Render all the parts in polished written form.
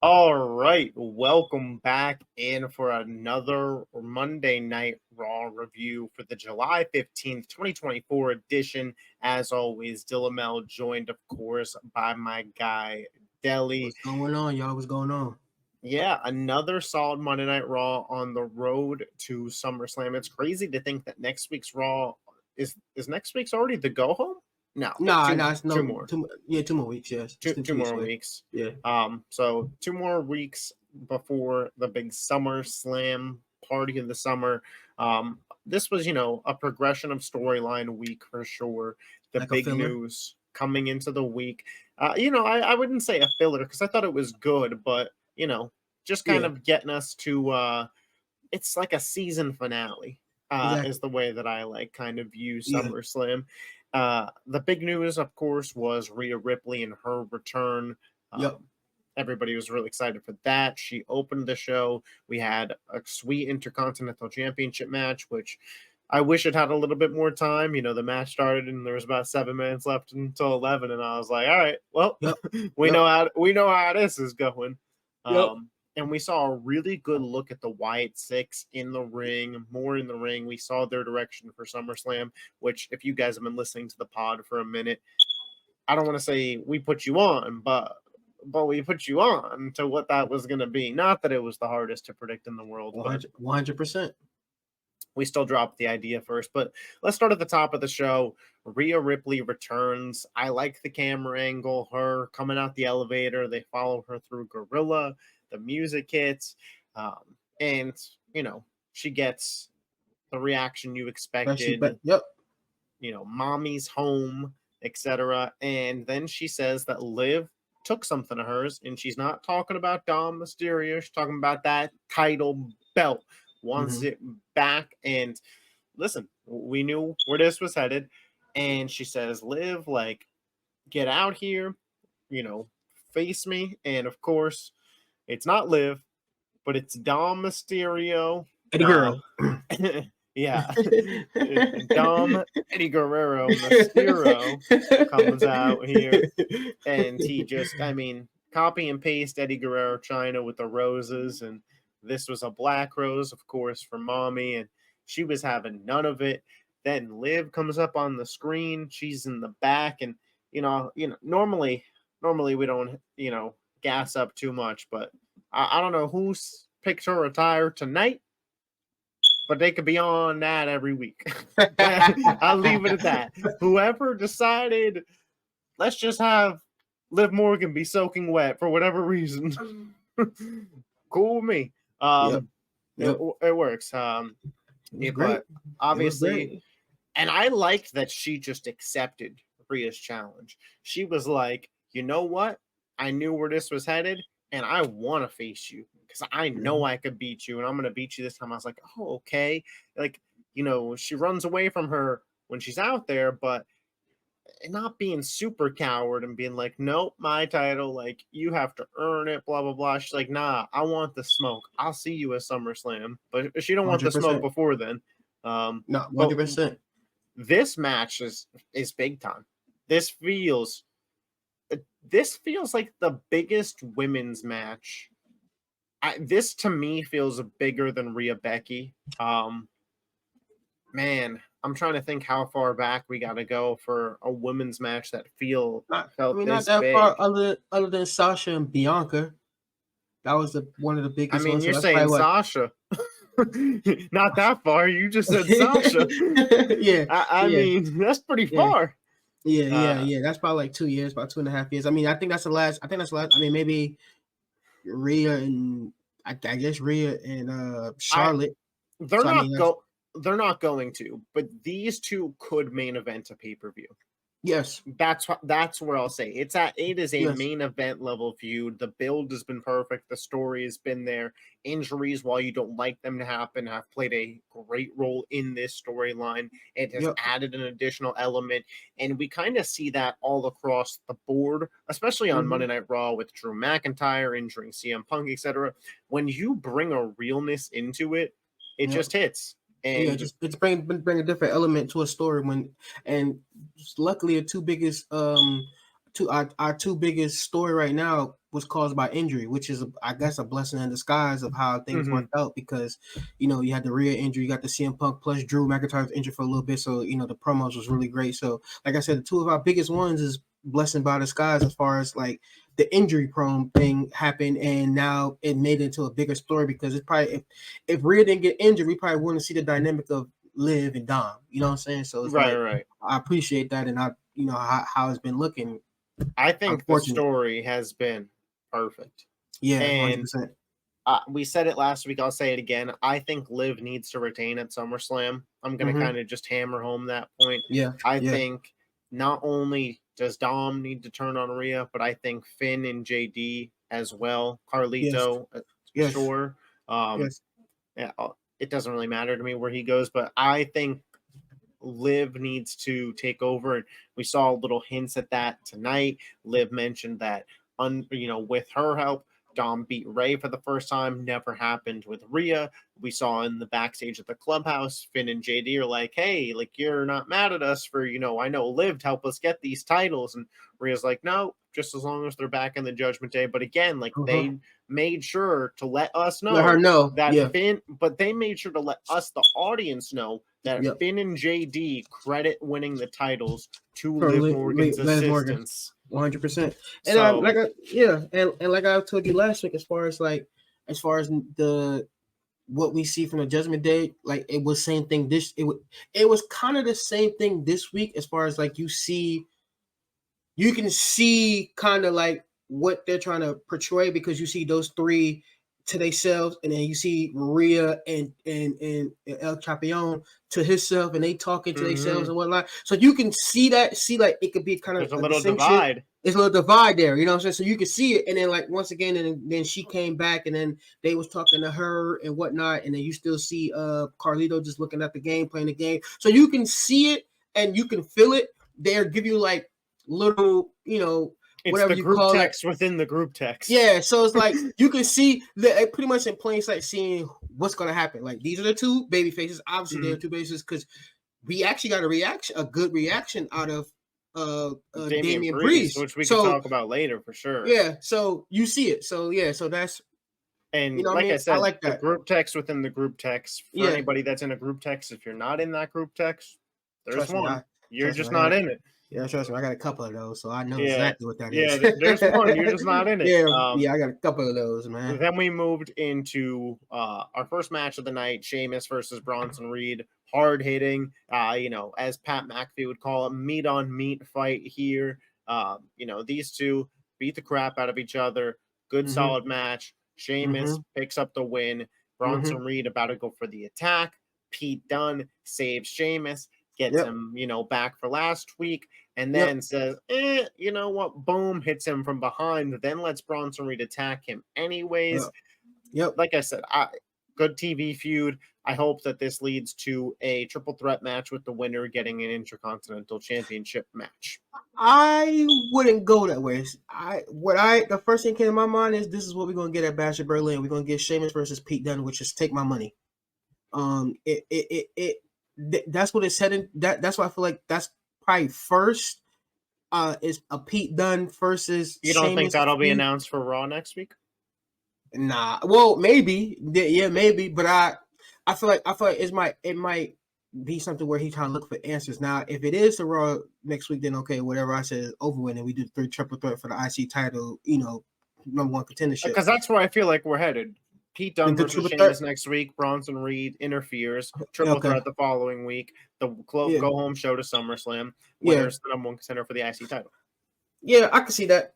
All right, welcome back in for another Monday Night Raw review for the July 15th, 2024 edition. As always, Dillamel joined, of course, by my guy, Deli. What's going on, y'all? What's going on? Yeah, another solid Monday Night Raw on the road to SummerSlam. It's crazy to think that next week's Raw is next week's already the go home? No, Nah, two nah, it's two no, more. 2 more weeks. Yes, it's two two, two 2 weeks more away. weeks. Yeah, So 2 more weeks before the big Summer Slam party in the summer. This was, a progression of storyline week for sure. The like a big filler. news coming into the week. I wouldn't say a filler because I thought it was good, but just kind Yeah, of getting us to it's like a season finale, is exactly. the way that I like kind of view Yeah, SummerSlam. The big news, of course, was Rhea Ripley and her return. yep. Um, Everybody was really excited for that. She opened the show. We had a sweet Intercontinental Championship match, which I wish it had a little bit more time. The match started and there was about 7 minutes left until 11, and I was like, "All right, well, Yep, we yep, know how this is going." yep. And we saw a really good look at the Wyatt Six in the ring, more in the ring. We saw their direction for SummerSlam, which, if you guys have been listening to the pod for a minute, I don't want to say we put you on, but we put you on to what that was going to be. Not that it was the hardest to predict in the world, but 100%. we still dropped the idea first. But let's start at the top of the show. Rhea Ripley returns. I like the camera angle, her coming out the elevator. They follow her through Gorilla. The music hits. And, she gets the reaction you Especially, but expected. yep. Mommy's home, etc. And then she says that Liv took something of hers, and she's not talking about Dom Mysterio. She's talking about that title belt. Wants Mm-hmm. it back. And listen, we knew where this was headed. And she says, Liv, like, get out here, you know, face me. And of course, it's not Liv, but it's Dom Mysterio. Eddie Uh, Girl. yeah, Dom Eddie Guerrero Mysterio comes out here, and he just, copy and paste Eddie Guerrero China with the roses, and this was a black rose, of course, for mommy, and she was having none of it. Then Liv comes up on the screen. She's in the back, and normally we don't gas up too much, but I don't know who's picked her attire tonight, but they could be on that every week. I'll leave it at that. Whoever decided, let's just have Liv Morgan be soaking wet for whatever reason. Cool with me. Yep, It, yep. it works. It was great. But It was obviously, great. and I liked that she just accepted Rhea's challenge. She was like, you know what? I knew where this was headed, and I want to face you because I know Mhm. I could beat you, and I'm going to beat you this time. I was like, oh, okay. Like, she runs away from her when she's out there, but not being super coward and being like, nope, my title, like, you have to earn it, blah, blah, blah. She's like, nah, I want the smoke. I'll see you at SummerSlam. But she don't want the smoke 100%. before then. No, But 100%. this match is big time. This feels this feels like the biggest women's match. This to me feels bigger than Rhea Becky. Man, I'm trying to think how far back we got to go for a women's match that felt Not this that far. big. Other than Sasha and Bianca, that was one of the I biggest mean, ones. So you're that's saying probably what. Sasha. Not that far. You just said Sasha. Yeah, I yeah, mean, that's pretty yeah, far. Uh, yeah. That's probably like 2 years, about 2.5 years. I mean, I think that's the last. I think that's the last. I mean, maybe Rhea and I guess Rhea and I Charlotte. they're So I mean, not that's go they're not going to, but these two could main event a pay-per-view. yes, That's where I'll say it is a yes. main event level feud. The build has been perfect. The story has been there. Injuries, while you don't like them to happen, have played a great role in this storyline. It has Yep. added an additional element, and we kind of see that all across the board, especially on Mm-hmm. Monday Night Raw with Drew McIntyre injuring CM Punk, etc. When you bring a realness into it, it Yep. just hits. Yeah, And just it's bring a different element to a story and luckily the two biggest our two biggest story right now was caused by injury, which is, I guess, a blessing in disguise of how things worked out because, you had the Rhea injury, you got the CM Punk, plus Drew McIntyre was injured for a little bit. So, the promos was really great. So, like I said, the two of our biggest ones is blessing by disguise as far as like the injury prone thing happened. And now it made it into a bigger story because it's probably, if Rhea didn't get injured, we probably wouldn't see the dynamic of Liv and Dom. You know what I'm saying? So it's right. I appreciate that. And how it's been looking. I think the story has been perfect. Yeah, and 100%. We said it last week. I'll say it again. I think Liv needs to retain at SummerSlam. I'm going to kind of just hammer home that point. Yeah. I think not only does Dom need to turn on Rhea, but I think Finn and JD as well. Carlito, sure. Yeah, it doesn't really matter to me where he goes, but I think Liv needs to take over. And we saw little hints at that tonight. Liv mentioned that, with her help, Dom beat Ray for the first time. Never happened with Rhea. We saw in the backstage at the clubhouse, Finn and JD are like, hey, like, you're not mad at us for, I know Liv to help us get these titles. And Rhea's like, no, just as long as they're back in the Judgment Day. But again, like, they made sure to let us know. Let her know. That Finn, but they made sure to let us, the audience, know that Finn and JD credit winning the titles to Liv Morgan's assistance. 100%. And like I told you last week, as far as the what we see from the Judgment Day, like it was same thing. It was kind of the same thing this week, as far as like you can see kind of like what they're trying to portray, because you see those three to themselves, and then you see Rhea and El Champion to himself, and they talking to themselves and whatnot. So you can see like it could be kind of a little divide. There's a little divide there, you know what I'm saying? So you can see it, and then like once again, and then she came back, and then they was talking to her and whatnot, and then you still see Carlito just looking at the game, playing the game. So you can see it and you can feel it. They'll give you like little, it's whatever the group text within the group text. Yeah, so it's like you can see that pretty much in plain sight, seeing what's going to happen. Like, these are the two baby faces. Obviously, they're two baby faces because we actually got a good reaction out of Damien Priest, which we can talk about later for sure. Yeah, so you see it. So so that's, and I said, I like that. The group text within the group text. For anybody that's in a group text, if you're not in that group text, there's one. You're just not in it. Yeah, trust me, I got a couple of those, so I know exactly what that is. Yeah, there's one. You're just not in it. I got a couple of those, man. Then we moved into our first match of the night, Sheamus versus Bronson Reed. Hard hitting, as Pat McAfee would call it, meat on meat fight here. These two beat the crap out of each other. Good, solid match. Sheamus picks up the win. Bronson Reed about to go for the attack. Pete Dunne saves Sheamus. Gets him, back for last week, and then says, you know what? Boom, hits him from behind, then lets Bronson Reed attack him anyways. Like I said, good TV feud. I hope that this leads to a triple threat match with the winner getting an Intercontinental Championship match. I wouldn't go that way. The first thing came to my mind is this is what we're gonna get at Bash at Berlin. We're gonna get Sheamus versus Pete Dunne, which is take my money. That's what it's heading. That's why I feel like that's probably first. Is a Pete Dunne versus. You don't Sheamus think that'll be announced for Raw next week? Nah. Well, maybe. Yeah, maybe. But I feel like it might be something where he's trying to look for answers. Now, if it is the Raw next week, then okay, whatever I said is over with, and we do 3 triple threat for the IC title. Number 1 contendership. Because that's where I feel like we're headed. Pete Dunne versus Sheamus next week. Bronson Reed interferes. Triple threat the following week. The go home show to SummerSlam. Winner's the number 1 contender for the IC title. Yeah, I can see that.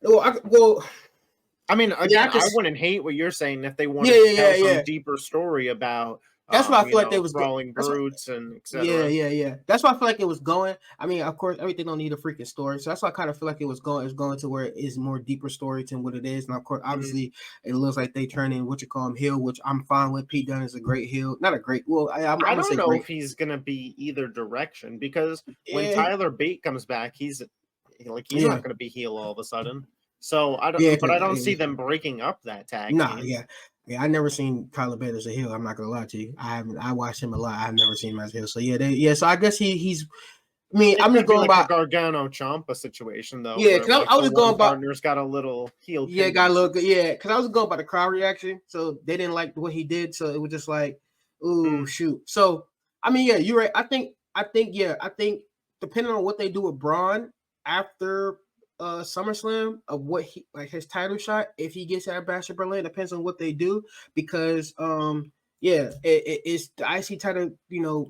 I mean, again, I wouldn't hate what you're saying if they wanted to tell some deeper story about. That's why I feel like they was brawling brutes and etc. Yeah. That's why I feel like it was going. I mean, of course, everything don't need a freaking story, so that's why I kind of feel like it was going. It's going to where it is more deeper story than what it is. And of course, obviously, it looks like they turn in heel, which I'm fine with. Pete Dunne is a great heel, not a great. Well, I don't know if he's gonna be either direction, because when Tyler Bate comes back, he's not gonna be heel all of a sudden. So I don't. But I don't see them breaking up that tag. Yeah, I never seen Tyler Bate as a heel. I'm not gonna lie to you. I watched him a lot. I've never seen him as a heel. So so I guess he's I mean, I'm just going by a Gargano Ciampa situation though. Yeah, because I was just going by partner's got a little heel. Yeah, got a little good. Yeah, because I was going by the crowd reaction, so they didn't like what he did, so it was just like, ooh, shoot. So I mean, yeah, you're right. I think depending on what they do with Braun after SummerSlam of what he like his title shot, if he gets at Bash of Berlin, depends on what they do because it's the IC title,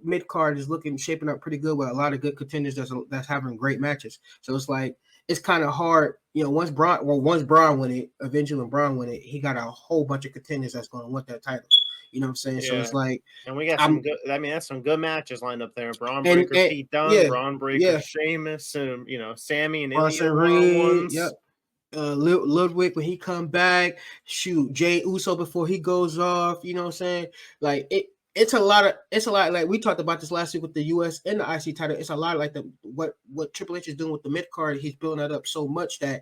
mid card is shaping up pretty good with a lot of good contenders that's having great matches. So it's like it's kind of hard, once Braun win it, eventually when Braun win it, he got a whole bunch of contenders that's going to want that title. You know what I'm saying? Yeah. So it's like, and we got some good. I mean, that's some good matches lined up there. Braun Breaker, Pete Dunne, Braun Breaker, Sheamus, and Sammy and India one-on-ones. Yep. Ludwig when he come back, shoot Jay Uso before he goes off. You know what I'm saying? Like it's a lot. Like we talked about this last week with the US and the IC title. It's a lot like what Triple H is doing with the mid card. He's building that up so much that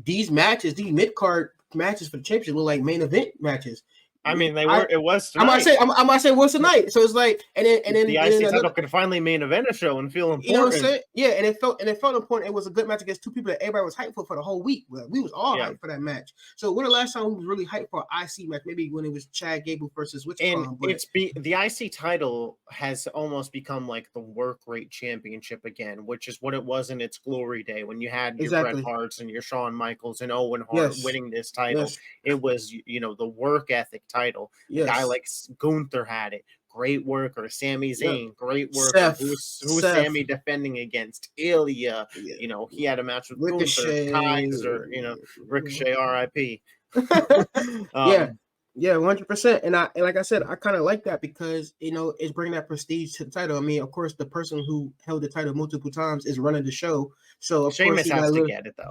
these mid card matches for the championship look like main event matches. I mean, it was tonight. I might say what's tonight. So it's like, and then the IC title could finally main event a show and feel important. You know what I'm saying? Yeah, and it felt important. It was a good match against two people that everybody was hyped for the whole week. Well, we was all hyped for that match. So when the last time we was really hyped for an IC match? Maybe when it was Chad Gable versus the IC title has almost become like the work rate championship again, which is what it was in its glory day when you had your Bret Harts and your Shawn Michaels and Owen Hart winning this title. Yes. It was the work ethic title. A guy like Gunther had it. Great worker. Sami Zayn, great worker. Who's Sammy defending against? Ilya. He had a match with Ricochet. Gunther, Kaiser, Ricochet, RIP. Yeah, 100%. And like I said, I kind of like that because it's bringing that prestige to the title. I mean, of course, the person who held the title multiple times is running the show. So of Sheamus course has to get it though.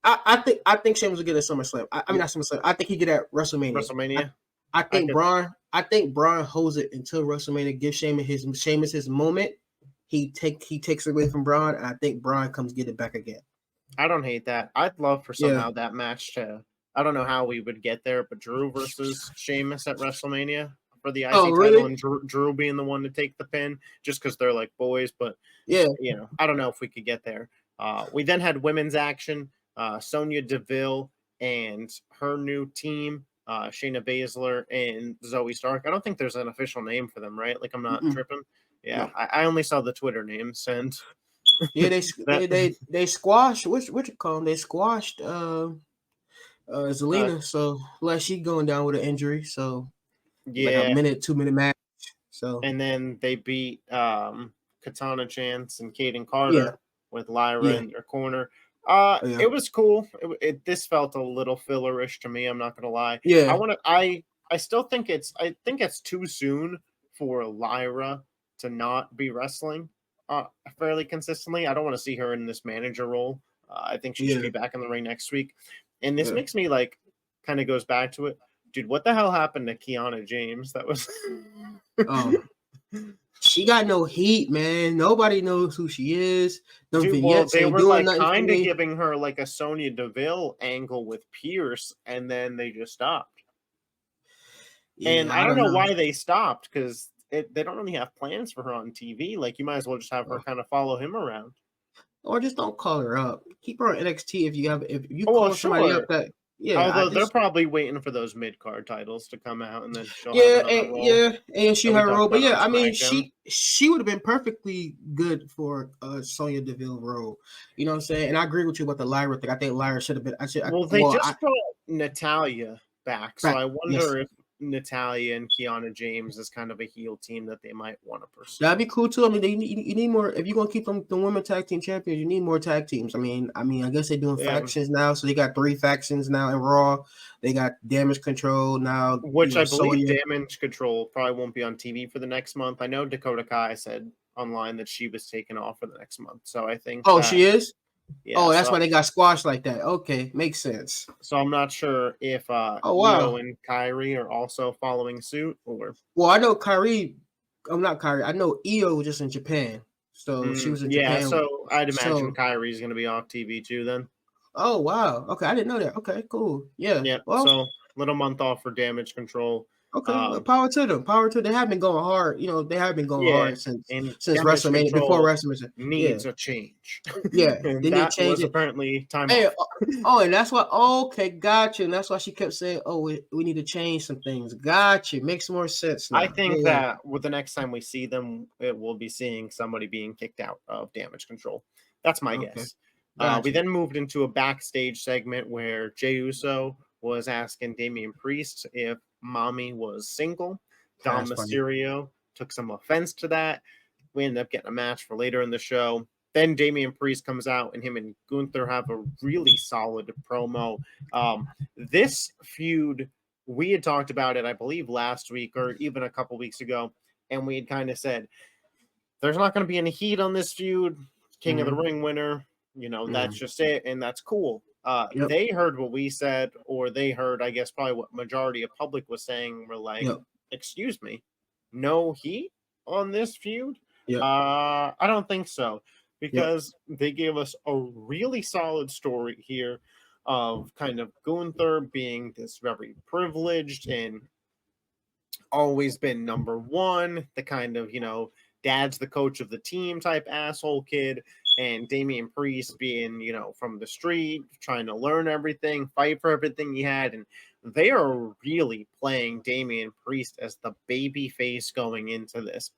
I think Sheamus will get it at SummerSlam. I mean, not SummerSlam. I think he get it at WrestleMania. I think Braun holds it until WrestleMania. Gives Sheamus his moment. He takes it away from Braun, and I think Braun comes get it back again. I don't hate that. I'd love for somehow that match to. I don't know how we would get there, but Drew versus Sheamus at WrestleMania for the IC title, and Drew being the one to take the pin, just because they're like boys. But I don't know if we could get there. We then had women's action. Sonya Deville and her new team. Shayna Baszler and Zoe Stark. I don't think there's an official name for them, right? Like I'm not tripping. Yeah, no. I only saw the Twitter names and they squashed what you call them? They squashed Zelina, so like she going down with an injury, so like a 2-minute match. So and then they beat Katana Chance and Kaden Carter with Lyra in their corner. It was cool. This felt a little fillerish to me. I'm not gonna lie. Yeah, I still think it's too soon for Lyra to not be wrestling fairly consistently. I don't want to see her in this manager role. I think she should be back in the ring next week. And this makes me like kind of goes back to it, dude. What the hell happened to Kiana James? That was. She got no heat, man. Nobody knows who she is. Dude, well, they were like kind of giving her like a Sonya Deville angle with Pierce, and then they just stopped. Yeah, and I don't know why they stopped because they don't really have plans for her on TV. Like you might as well just have her kind of follow him around, or just don't call her up. Keep her on NXT if you call somebody up that. Yeah, although they're probably waiting for those mid-card titles to come out, and then she'll and she had a role. But I mean, she would have been perfectly good for Sonya Deville role. You know what I'm saying? And I agree with you about the Lyra thing. I think Lyra should have been. They just brought Natalya back, so I wonder if Natalya and Kiana James is kind of a heel team that they might want to pursue. That'd be cool too. I mean, you need more. If you're gonna keep them the women tag team champions, you need more tag teams. I mean, I guess they're doing factions now, so they got 3 factions now in Raw. They got Damage Control now, which I believe Damage Control probably won't be on TV for the next month. I know Dakota Kai said online that she was taken off for the next month, so I think. Oh, she is. Yeah, that's why they got squashed like that. Okay, makes sense. So I'm not sure if Io and Kyrie are also following suit, or. Well, I know Kyrie. I'm not Kyrie. I know Io was just in Japan, so she was in Japan. Yeah, so I'd imagine Kyrie's going to be off TV too then. Oh wow! Okay, I didn't know that. Okay, cool. Yeah. Well, so little month off for Damage Control. Okay, well, power to them. Power to them. They have been going hard. They have been going hard since WrestleMania, before WrestleMania. Needs a change. Yeah, and they that need change was apparently time off. And that's why. Okay, gotcha. And that's why she kept saying, "Oh, we need to change some things." Gotcha. Makes more sense now. I think that with the next time we see them, it will be seeing somebody being kicked out of Damage Control. That's my guess. Gotcha. We then moved into a backstage segment where Jey Uso was asking Damien Priest if Mommy was single. Dom Mysterio took some offense to that. We ended up getting a match for later in the show. Then Damien Priest comes out, and him and Gunther have a really solid promo. This feud, we had talked about it, I believe, last week or even a couple weeks ago, and we had kind of said, there's not going to be any heat on this feud. King of the Ring winner, that's just it, and that's cool. They heard what we said, or they heard, I guess, probably what majority of public was saying. We're like, excuse me, no heat on this feud? I don't think so, because they gave us a really solid story here of kind of Gunther being this very privileged and always been number one, the kind of, dad's the coach of the team type asshole kid, and Damien Priest being, from the street, trying to learn everything, fight for everything he had. And they are really playing Damien Priest as the baby face going into this,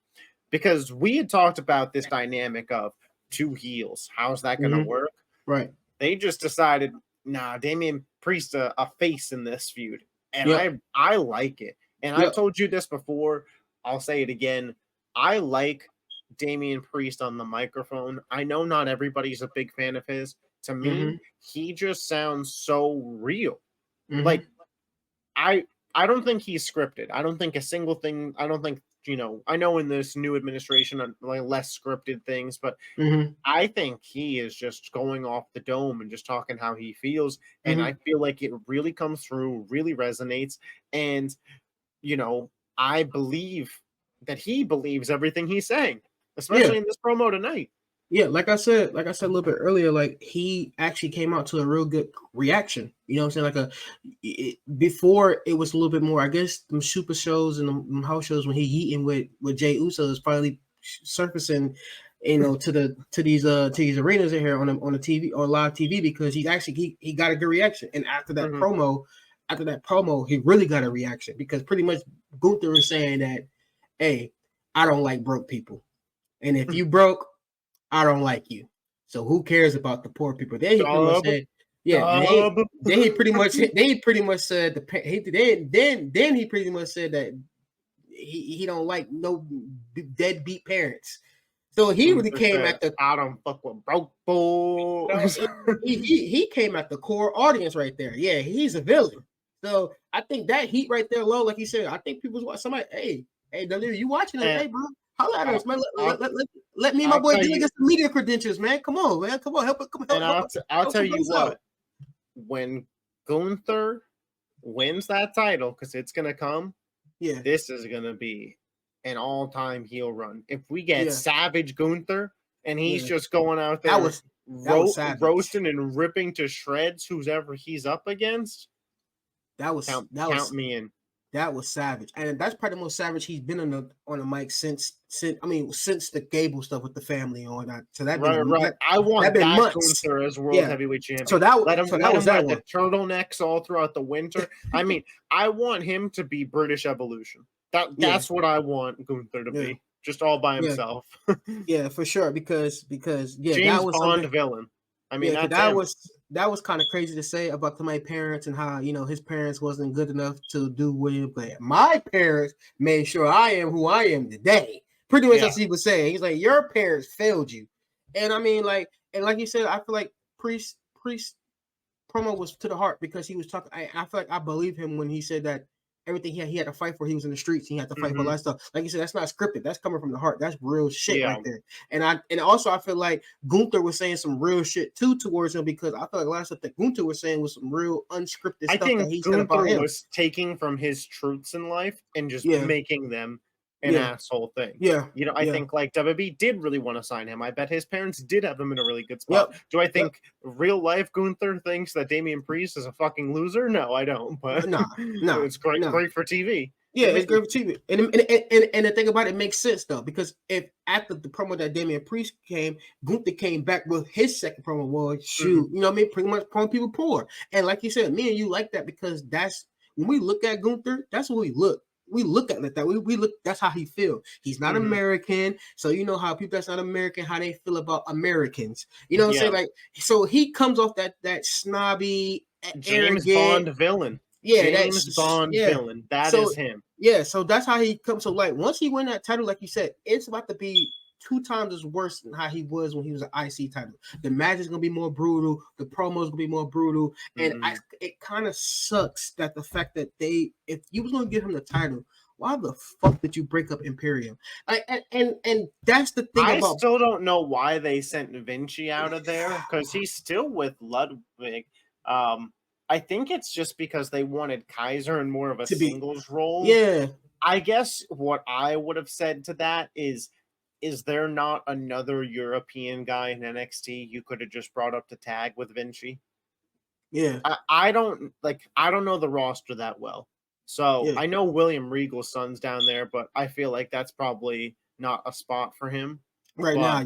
because we had talked about this dynamic of two heels. How's that going to work? Right. They just decided, nah, Damien Priest a face in this feud. And I like it. And I've told you this before. I'll say it again. I like Damien Priest on the microphone. I know not everybody's a big fan of his. To me, he just sounds so real. Like, I don't think he's scripted. I don't think a single thing. I don't think, I know in this new administration, like less scripted things, but I think he is just going off the dome and just talking how he feels. And I feel like it really comes through, really resonates. And, I believe that he believes everything he's saying, especially in this promo tonight. Yeah, like I said a little bit earlier, like he actually came out to a real good reaction. You know what I'm saying? Before it was a little bit more, I guess, them super shows and them house shows when he eating with Jey Uso is probably surfacing, to these arenas in here on the TV or live TV, because he got a good reaction. And after that promo, he really got a reaction, because pretty much Gunther was saying that, hey, I don't like broke people. And if you broke, I don't like you. So who cares about the poor people? Then he pretty much said, then he pretty much said then he pretty much said that he don't like no deadbeat parents. So he really came at the I don't fuck with broke boys. he came at the core audience right there. Yeah, he's a villain. So I think that heat right there, low, like you said, I think people's watching. Somebody, hey, W, you watching it? Hey, bro, holla at us, man. Let me and my boy D get some media credentials, man. Come on, man. Come on, help. I'll tell you what. When Gunther wins that title, because it's gonna come, this is gonna be an all-time heel run. If we get Savage Gunther and he's just going out there roasting and ripping to shreds whoever he's up against, count me in. That was savage, and that's probably the most savage he's been on the mic since the Gable stuff with the family on that. So that right. I want that Gunther as world heavyweight champion. So let him wear the turtlenecks all throughout the winter. I mean, I want him to be British Evolution. That's what I want Gunther to be, just all by himself. Yeah, for sure. Because James that was Bond villain. I mean, that was kind of crazy to say about my parents, and how his parents wasn't good enough to do with him. But my parents made sure I am who I am today. Pretty much that's what he was saying. He's like, your parents failed you, and I mean, like you said, I feel like Priest promo was to the heart, because he was talking. I feel like I believe him when he said that everything he had to fight for, he was in the streets. He had to fight for a lot of stuff. Like you said, that's not scripted. That's coming from the heart. That's real shit right there. And also I feel like Gunther was saying some real shit too towards him, because I feel like a lot of stuff that Gunther was saying was some real unscripted stuff that he said about him. Was taking from his truths in life and just making them an asshole thing. Yeah. You know, I think like WWE did really want to sign him. I bet his parents did have him in a really good spot. Yep. Do I think real life Gunther thinks that Damien Priest is a fucking loser? No, I don't. But it's great for TV. Yeah, it's great for TV. And the thing about it makes sense though, because if after the promo that Damien Priest came, Gunther came back with his second promo was shoot, you know what I mean? Pretty much pulling people poor. And like you said, me and you like that because that's when we look at Gunther, that's what we look. We look at it like that. We look. That's how he feels. He's not American, so you know how people that's not American, how they feel about Americans. You know what I'm saying? Like, so he comes off that snobby, James arrogant, Bond villain. Yeah, James Bond villain. That is him. Yeah, so that's how he comes. So like once he win that title, like you said, it's about to be 2 times as worse than how he was when he was an IC title. The match is gonna be more brutal. The promos gonna be more brutal, and it kind of sucks that the fact that if you was gonna give him the title, why the fuck did you break up Imperium? And that's the thing. I still don't know why they sent Vinci out of there because he's still with Ludwig. I think it's just because they wanted Kaiser in more of a singles role. Yeah, I guess what I would have said to that is there not another European guy in NXT you could have just brought up to tag with Vinci? Yeah. I don't know the roster that well. So I know William Regal's son's down there, but I feel like that's probably not a spot for him. Now,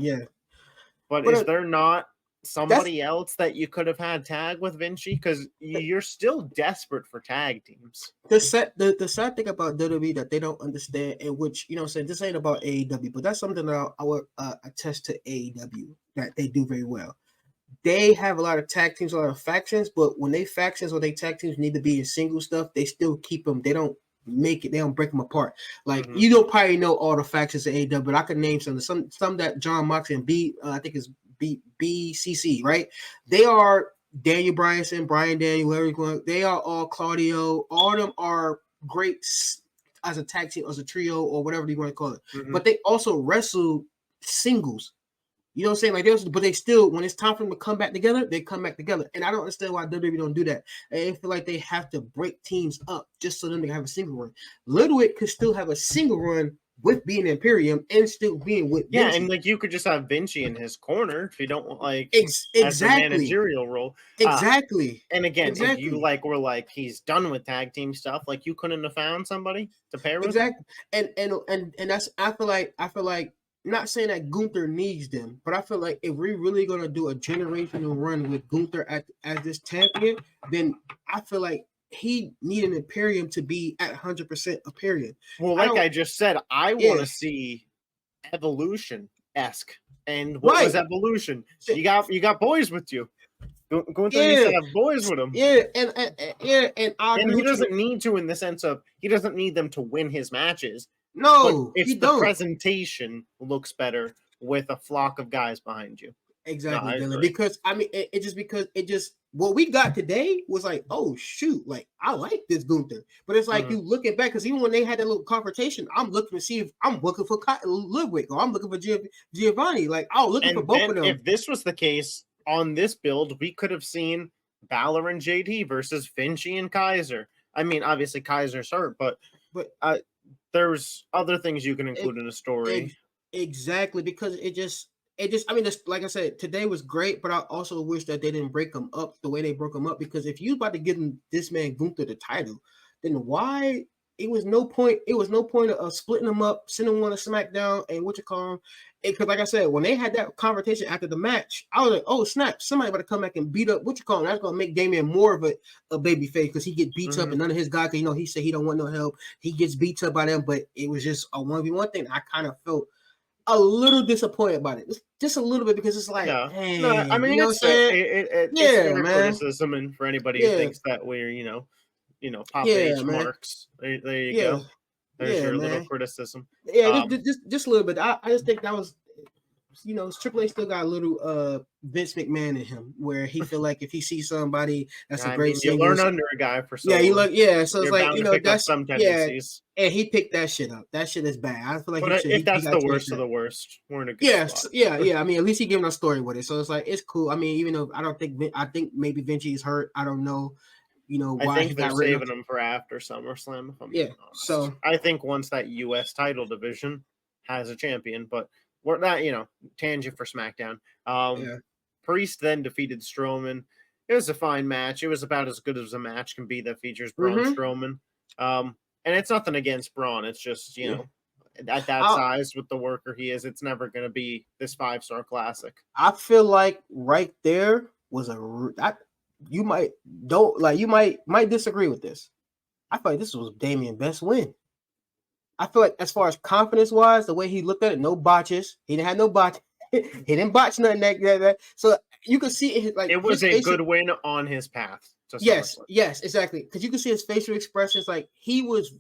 But is there not somebody else that you could have had tag with Vinci? Because you're still desperate for tag teams. The sad thing about WWE that they don't understand, and which, you know, saying this ain't about AEW, but that's something that I would attest to AEW that they do very well. They have a lot of tag teams, a lot of factions, but when they factions or they tag teams need to be in single stuff, they still keep them. They don't make it. They don't break them apart. Like you don't probably know all the factions of AEW, but I could name some that John Moxley and I think it's BCC, right? They are Daniel Bryanson, Brian Daniel, whoever you're going. They are all Claudio. All of them are great as a tag team, as a trio, or whatever you want to call it. But they also wrestle singles. You know what I'm saying? Like, but they still, when it's time for them to come back together, they come back together. And I don't understand why WWE don't do that. They feel like they have to break teams up just so them to have a single run. Ludwig could still have a single run with being Imperium and still being with Vinci. And like you could just have Vinci in his corner if you don't want like as a managerial role. Exactly. And again, if you were like he's done with tag team stuff, like you couldn't have found somebody to pair with. Exactly. And that's I feel like not saying that Gunther needs them, but I feel like if we're really gonna do a generational run with Gunther as this champion, then I feel like he need an Imperium to be at 100% Imperium. Well, like I just said, I want to see Evolution-esque. And what was Evolution? You got boys with you. Gunther needs to have boys with him. And he doesn't need to in the sense of he doesn't need them to win his matches. No, it's the presentation looks better with a flock of guys behind you. Exactly, Dylan. Because I mean, it just what we got today was like, oh shoot, like I like this Gunther, but it's like you looking back because even when they had that little confrontation, I'm looking to see if I'm looking for Ludwig or I'm looking for Giovanni. Like I was looking for both of them. If this was the case on this build, we could have seen Balor and JD versus Vinci and Kaiser. I mean, obviously Kaiser's hurt, but there's other things you can include in a story. Exactly, because it just I mean, like I said, today was great, but I also wish that they didn't break them up the way they broke them up, because if you about to give this man Gunther the title, then why it was no point of splitting them up, sending one to SmackDown and because like I said, when they had that conversation after the match, I was like, oh snap, somebody about to come back and beat up that's gonna make Damien more of a baby face because he gets beat up and none of his guys, because he said he don't want no help, he gets beat up by them, but it was just a 1v1 thing. I kind of felt a little disappointed about it, just a little bit, because it's like, hey, no, I mean, it's criticism, and for anybody who thinks that we're, Pop H marks, there you go. There's your little criticism. Yeah, just a little bit. I just think that was, Triple H still got a little Vince McMahon in him, where he feel like if he sees somebody that's a great singer, you learn under a guy for so long. So it's like, that's some tendencies. And he picked that shit up. That shit is bad. I feel like if that's the worst of the worst, we're in a good spot. Yeah. I mean, at least he giving a story with it, so it's like it's cool. I mean, even though I think maybe Vinci is hurt, I don't know. I why he think they're got rid of. saving him for after SummerSlam, if I'm Yeah. being honest. So I think once that U.S. title division has a champion, but we're not, tangent for SmackDown. yeah. Priest then defeated Strowman. It was a fine match. It was about as good as a match can be that features Braun Mm-hmm. Strowman. And it's nothing against Braun. It's just, at that I size with the worker he is, it's never going to be this 5-star classic. I feel like right there was you might disagree with this. I feel like this was Damien's best win. I feel like as far as confidence wise, the way he looked at it, no botches. He didn't have no botch. He didn't botch nothing that. So you could see it like it was a good win on his path to yes, exactly. Because you can see his facial expressions, like he was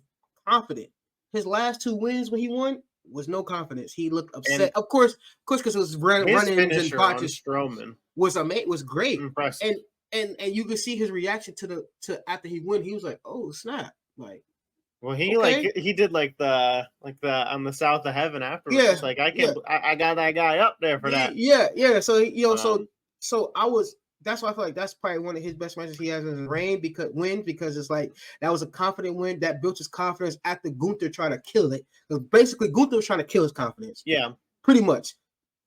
confident. His last 2 wins when he won was no confidence. He looked upset. And of course, because it was run-ins and botches. Strowman was great. Impressive. And you could see his reaction to after he won. He was like, "Oh snap!" Like, well, he did like the on the South of Heaven afterwards. Yeah, it's like I got that guy up there for that. Yeah. So so I was. That's why I feel like that's probably one of his best matches he has in the reign because it's like that was a confident win that built his confidence after Gunther tried to kill it. Basically, Gunther was trying to kill his confidence. Yeah, pretty much.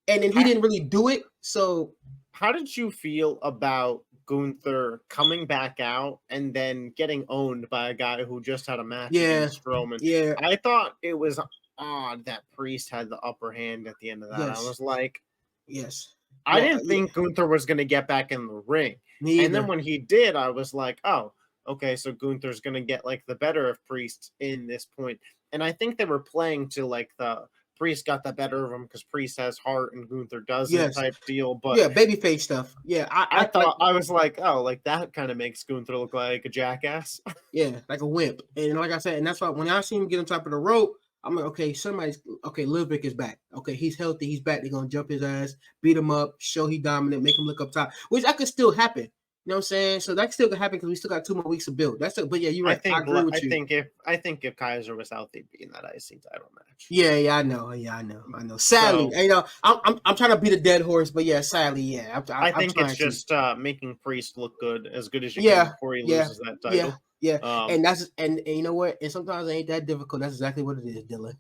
And then he didn't really do it. So, how did you feel about Gunther coming back out and then getting owned by a guy who just had a match against Strowman? Yeah, I thought it was odd that Priest had the upper hand at the end of that. Yes. I was like, yes. I didn't think Gunther was going to get back in the ring. And then when he did, I was like, oh, okay, so Gunther's going to get like the better of Priest in this point. And I think they were playing to like the Priest got the better of him because Priest has heart and Gunther doesn't type deal. But yeah, babyface stuff. Yeah, I thought I was like, oh, like that kind of makes Gunther look like a jackass. Yeah, like a wimp. And like I said, and that's why when I see him get on top of the rope, I'm like, okay, Ludwig is back. Okay, he's healthy, he's back. They're gonna jump his ass, beat him up, show he dominant, make him look up top, which that could still happen. You know what I'm saying? So that still could happen because we still got 2 more weeks to build. But yeah, you're right. I agree with you. I think if Kaiser was out, they'd be in that IC title match. Yeah, I know. Sadly, I'm trying to beat a dead horse, but yeah, sadly, yeah. I think it's just making Priest look good as you can before he loses that title. Yeah, and and you know what? And sometimes it ain't that difficult. That's exactly what it is, Dylan.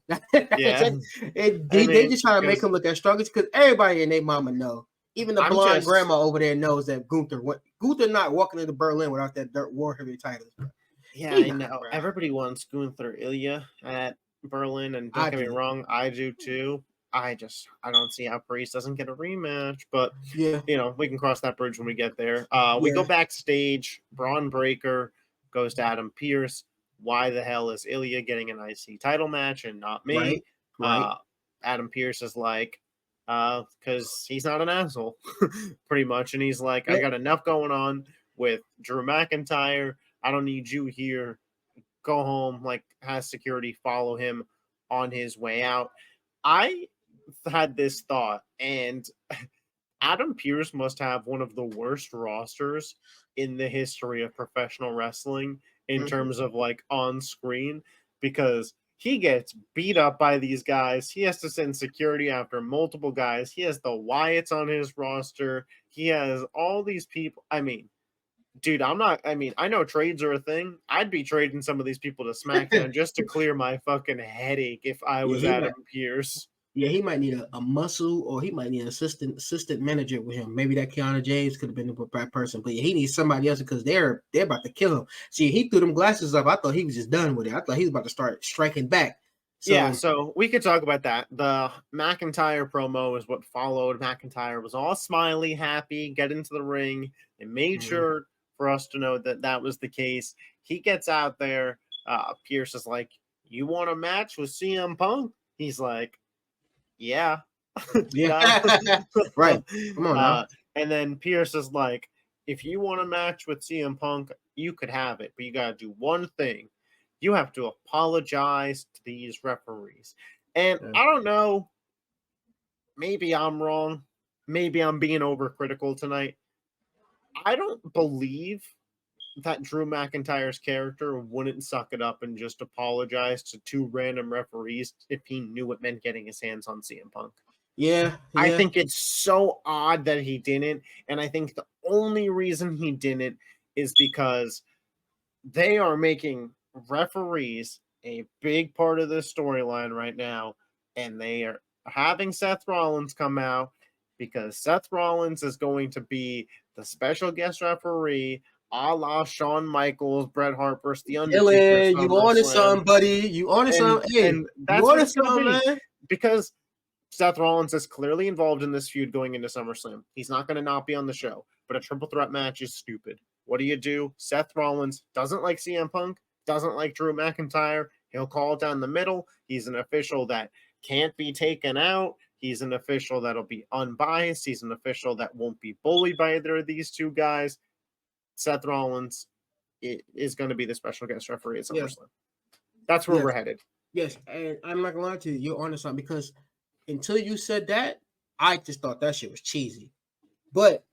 They just trying to make him look as strong as because everybody and their mama know. Even the blonde grandma over there knows that Gunther not walking into Berlin without that Dirt War Heavy title. Yeah, I know. Bro. Everybody wants Gunther Ilya at Berlin, and don't get me wrong, I do too. I don't see how Priest doesn't get a rematch, but we can cross that bridge when we get there. We go backstage. Braun Breaker goes to Adam Pearce. Why the hell is Ilya getting an IC title match and not me? Right. Adam Pearce is like, because he's not an asshole, pretty much. And he's like, I got enough going on with Drew McIntyre. I don't need you here. Go home, like, has security follow him on his way out. I had this thought, and Adam Pearce must have one of the worst rosters in the history of professional wrestling in terms of like on screen, because he gets beat up by these guys. He has to send security after multiple guys. He has the Wyatts on his roster. He has all these people. I mean, dude, I know trades are a thing. I'd be trading some of these people to SmackDown just to clear my fucking headache if I was Adam Pearce. Yeah, he might need a muscle, or he might need an assistant manager with him. Maybe that Keanu James could have been the right person, but yeah, he needs somebody else because they're about to kill him. See, he threw them glasses up. I thought he was just done with it. I thought he was about to start striking back. So we could talk about that. The McIntyre promo is what followed. McIntyre was all smiley, happy, get into the ring, and made sure for us to know that that was the case. He gets out there. Pearce is like, "You want a match with CM Punk?" He's like, "Yeah." Right. Come on now. And then Pearce is like, "If you want a match with CM Punk, you could have it, but you got to do one thing. You have to apologize to these referees." And I don't know, maybe I'm wrong. Maybe I'm being overcritical tonight. I don't believe that Drew McIntyre's character wouldn't suck it up and just apologize to 2 random referees if he knew it meant getting his hands on CM Punk. Yeah. I think it's so odd that he didn't. And I think the only reason he didn't is because they are making referees a big part of this storyline right now, and they are having Seth Rollins come out because Seth Rollins is going to be the special guest referee, a la Shawn Michaels, Bret Hart versus The Undertaker. Dylan, you on to something, buddy. You on to something. Hey, and that's you what on to it's going to something, be. man. Because Seth Rollins is clearly involved in this feud going into SummerSlam. He's not going to not be on the show, but a triple threat match is stupid. What do? Seth Rollins doesn't like CM Punk, doesn't like Drew McIntyre. He'll call it down the middle. He's an official that can't be taken out. He's an official that'll be unbiased. He's an official that won't be bullied by either of these two guys. Seth Rollins is going to be the special guest referee at SummerSlam. Yeah. That's where we're headed. Yes, and I'm not going to lie to you. You're on to something because until you said that, I just thought that shit was cheesy. But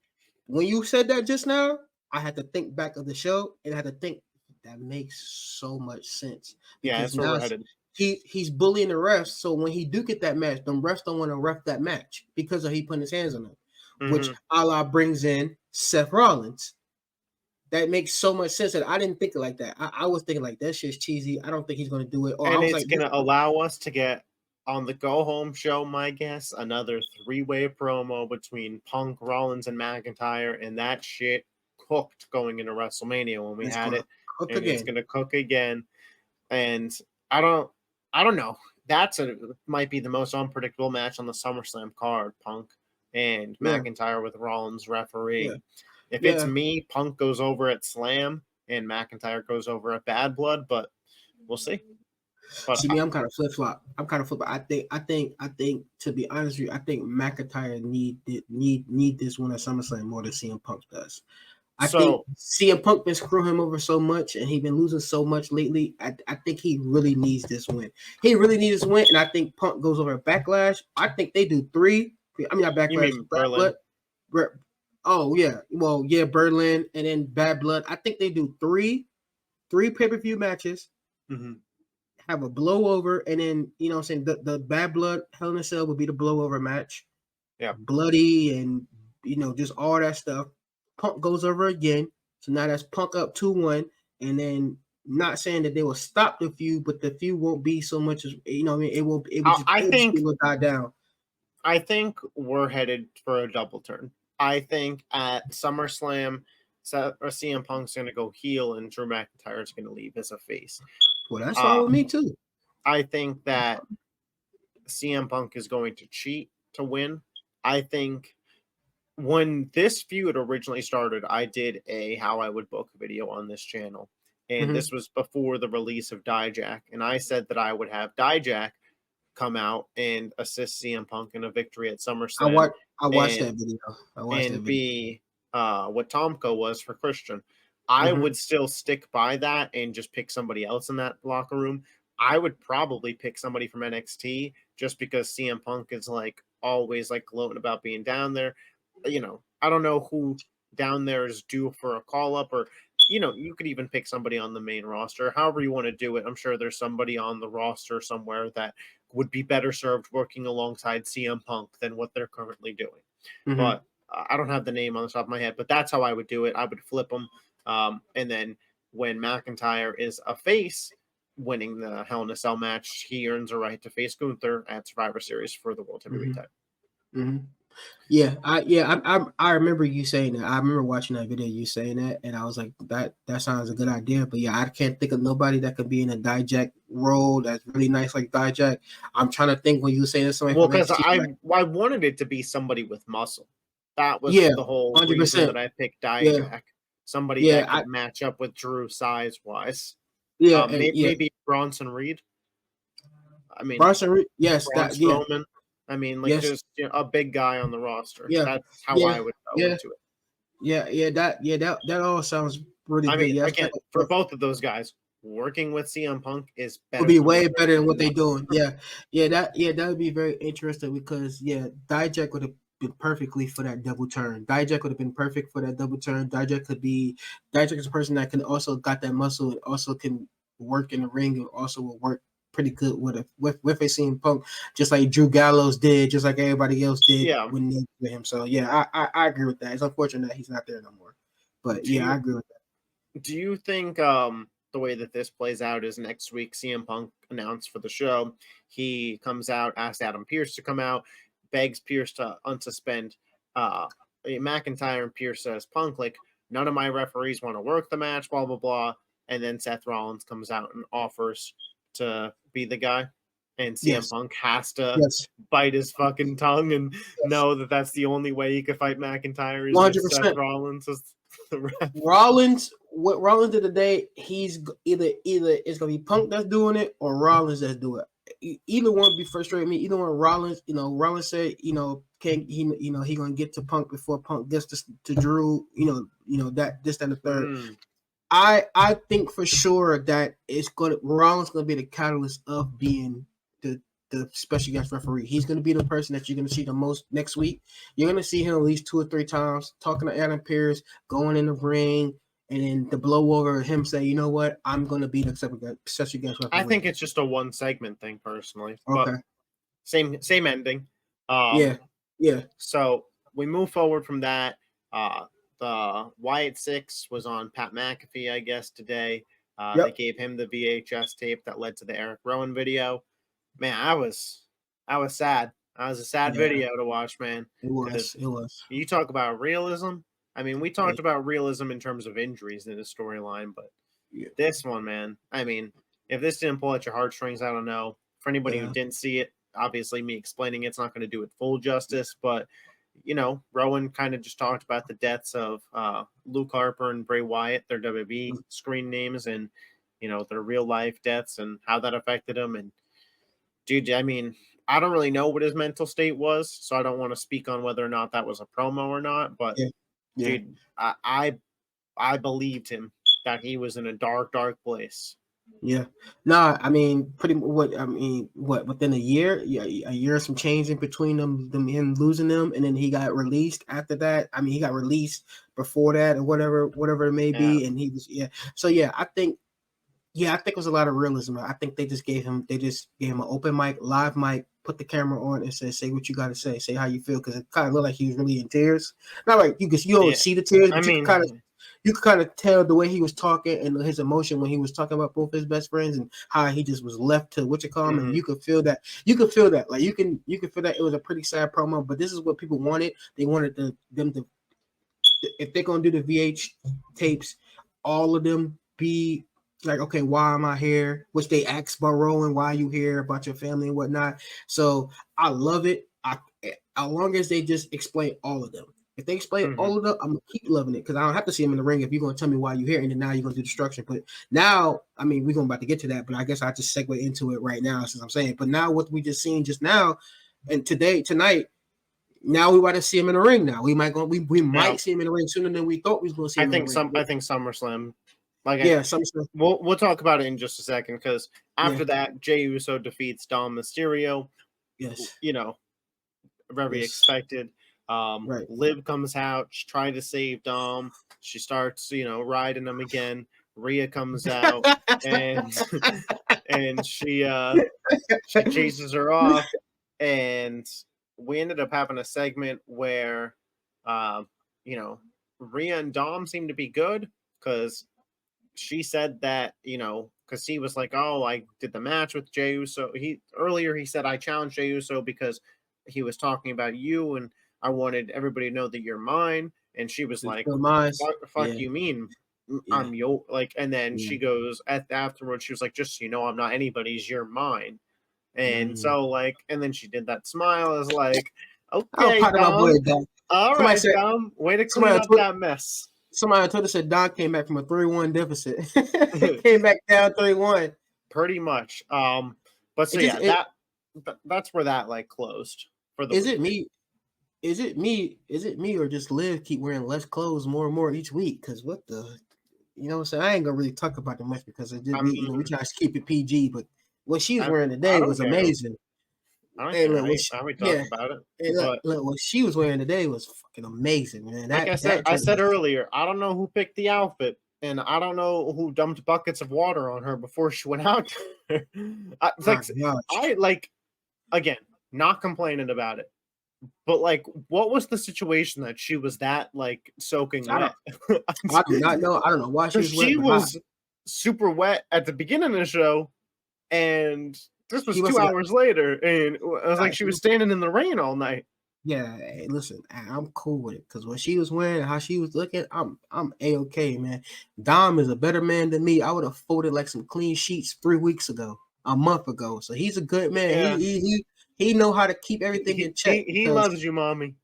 when you said that just now, I had to think back of the show and I had to think that makes so much sense. Yeah, that's where we're headed. He's bullying the refs, so when he do get that match, the refs don't want to ref that match because of he putting his hands on them, which a la brings in Seth Rollins. That makes so much sense that I didn't think it like that. I was thinking like that shit's cheesy. I don't think he's going to do it. And it's going to allow us to get on the go home show, my guess, another 3-way promo between Punk, Rollins, and McIntyre, and that shit cooked going into WrestleMania when we had it. And it's going to cook again. And I don't know. Might be the most unpredictable match on the SummerSlam card, Punk and McIntyre with Rollins referee. Yeah. If it's me, Punk goes over at Slam and McIntyre goes over at Bad Blood, but we'll see. But see, me, I'm kind of flip-flop. I think to be honest with you, I think McIntyre need this one at SummerSlam more than CM Punk does. I think CM Punk been screwing him over so much, and he's been losing so much lately. I think he really needs this win. He really needs this win, and I think Punk goes over at Backlash. I think they do 3. I mean, not Backlash. You mean Berlin? Oh yeah, well yeah, Berlin and then Bad Blood. I think they do 3 pay-per-view matches. Have a blowover, and then I'm saying the Bad Blood Hell in a Cell would be the blowover match. Yeah, bloody and just all that stuff. Punk goes over again, so now that's Punk up 2-1, and then not saying that they will stop the feud, but the feud won't be so much as it will. It will die down. I think we're headed for a double turn. I think at SummerSlam, CM Punk's going to go heel and Drew McIntyre is going to leave as a face. Well, that's fine with me too. I think that CM Punk is going to cheat to win. I think when this feud originally started, I did a how I would book video on this channel. And this was before the release of Dijak. And I said that I would have Dijak come out and assist CM Punk in a victory at SummerSlam. I watched that video. Be what Tomko was for Christian. I would still stick by that and just pick somebody else in that locker room. I would probably pick somebody from NXT just because CM Punk is always gloating about being down there. I don't know who down there is due for a call up, or you could even pick somebody on the main roster. However you want to do it. I'm sure there's somebody on the roster somewhere that would be better served working alongside CM Punk than what they're currently doing. But I don't have the name on the top of my head, but that's how I would do it. I would flip them. And then when McIntyre is a face winning the Hell in a Cell match, he earns a right to face Gunther at Survivor Series for the World Heavyweight title. Yeah, I remember you saying that. I remember watching that video, you saying that, and I was like, that sounds a good idea. But yeah, I can't think of nobody that could be in a Dijak role that's really nice like Dijak. I'm trying to think when you say this. Well, because I wanted it to be somebody with muscle. That was the whole 100%. Reason that I picked Dijak. Yeah. Somebody that could match up with Drew size-wise. Yeah, maybe Bronson Reed. I mean, Bronson Reed, yes. Strowman. I mean, just a big guy on the roster. Yeah, that's how I would go into it. That all sounds really good. Mean, again, for both of those guys, working with CM Punk is better. Would be way better than what they're doing. That would be very interesting because Dijak would have been perfectly for that double turn. Dijak would have been perfect for that double turn. Dijak is a person that can also got that muscle and also can work in the ring and also will work pretty good with a CM Punk, just like Drew Gallows did, just like everybody else did when they with him. So I agree with that. It's unfortunate that he's not there no more. But I agree with that. Do you think the way that this plays out is next week, CM Punk announced for the show. He comes out, asks Adam Pearce to come out, begs Pearce to unsuspend McIntyre, and Pearce says, Punk, like, none of my referees want to work the match, blah, blah, blah. And then Seth Rollins comes out and offers to be the guy. And CM Punk has to bite his fucking tongue and know that that's the only way he could fight McIntyre is 100%. Seth Rollins is the ref. What Rollins did today, he's either it's gonna be Punk that's doing it or Rollins that's doing it. Either one be frustrating me. Either one, Rollins, Rollins said, can he gonna get to Punk before Punk gets to Drew, that this and the third. I think for sure that Rollins gonna be the catalyst of being the special guest referee. He's going to be the person that you're going to see the most next week. You're going to see him at least 2 or 3 times talking to Adam Pearce, going in the ring, and then the blowover him say, you know what, I'm going to be the special guest referee. I think it's just a one segment thing personally. Okay. But same ending. Yeah. So we move forward from that. The Wyatt Sicks was on Pat McAfee, I guess, today. They gave him the VHS tape that led to the Eric Rowan video. Man, I was sad. That was a sad video to watch, man. It was. You talk about realism. I mean, we talked about realism in terms of injuries in the storyline, but this one, man. I mean, if this didn't pull at your heartstrings, I don't know. For anybody who didn't see it, obviously me explaining it's not going to do it full justice, but Rowan kind of just talked about the deaths of Luke Harper and Bray Wyatt, their WWE screen names, and their real life deaths and how that affected them. And dude, I mean, I don't really know what his mental state was, so I don't want to speak on whether or not that was a promo or not. But dude, I believed him that he was in a dark, dark place. Yeah. No, I mean, within a year? Yeah, a year, some change in between them him losing them, and then he got released after that. I mean, he got released before that or whatever it may be, and he was So I think it was a lot of realism. I think they just gave him an open mic, live mic, put the camera on, and said, "Say what you got to say how you feel," because it kind of looked like he was really in tears. Not like you don't see the tears, but you could kind of tell the way he was talking and his emotion when he was talking about both his best friends and how he just was left to and you could feel that. Like you can feel that it was a pretty sad promo, but this is what people wanted. They wanted them to, if they're gonna do the VH tapes, all of them be like, okay, why am I here? Which they asked about Rowan, why are you here, about your family and whatnot. So I love it. As long as they just explain all of them. If they explain all of them, I'm gonna keep loving it because I don't have to see him in the ring if you're gonna tell me why you're here, and then now you're gonna do destruction. But now, I mean, we're about to get to that, but I guess I just segue into it right now since I'm saying. But now what we just seen just now, and tonight, now we want to see him in the ring. Now we might see him in the ring sooner than we thought we was gonna see him. I think SummerSlam. We'll talk about it in just a second because after that, Jey Uso defeats Dom Mysterio. Yes, very expected. Liv comes out, she's trying to save Dom. She starts, riding him again. Rhea comes out and she chases her off, and we ended up having a segment where Rhea and Dom seemed to be good because she said that, because he was like, oh, I did the match with Jey Uso. He said, I challenged Jey Uso because he was talking about you and I wanted everybody to know that you're mine. And she was like, fuck you mean? I'm your, and then she goes afterwards, she was like, just so you know, I'm not anybody's, you're mine. And so and then she did that smile as like, okay, Dom. All right, Dom, way to clean up that mess. Somebody on Twitter said Don came back from a 3-1 deficit. Came back down 3-1. Pretty much. But so that's where that closed for the Is it me or just Liv keep wearing less clothes more and more each week? Because what the what I'm saying? I ain't gonna really talk about it much because we try to keep it PG, but what she's wearing today was amazing. I don't care. About it. What she was wearing today was fucking amazing, man. I said earlier, I don't know who picked the outfit, and I don't know who dumped buckets of water on her before she went out. Again, not complaining about it, but what was the situation that she was that soaking wet? I do not know. I don't know why she was wet. super wet at the beginning of the show, and this was 2 hours later, and I was like, she was standing in the rain all night. Yeah, hey, listen, I'm cool with it because what she was wearing, how she was looking, I'm A-okay, man. Dom is a better man than me. I would have folded like some clean sheets 3 weeks ago, a month ago. So he's a good man. Yeah. He know how to keep everything in check. He loves you, mommy.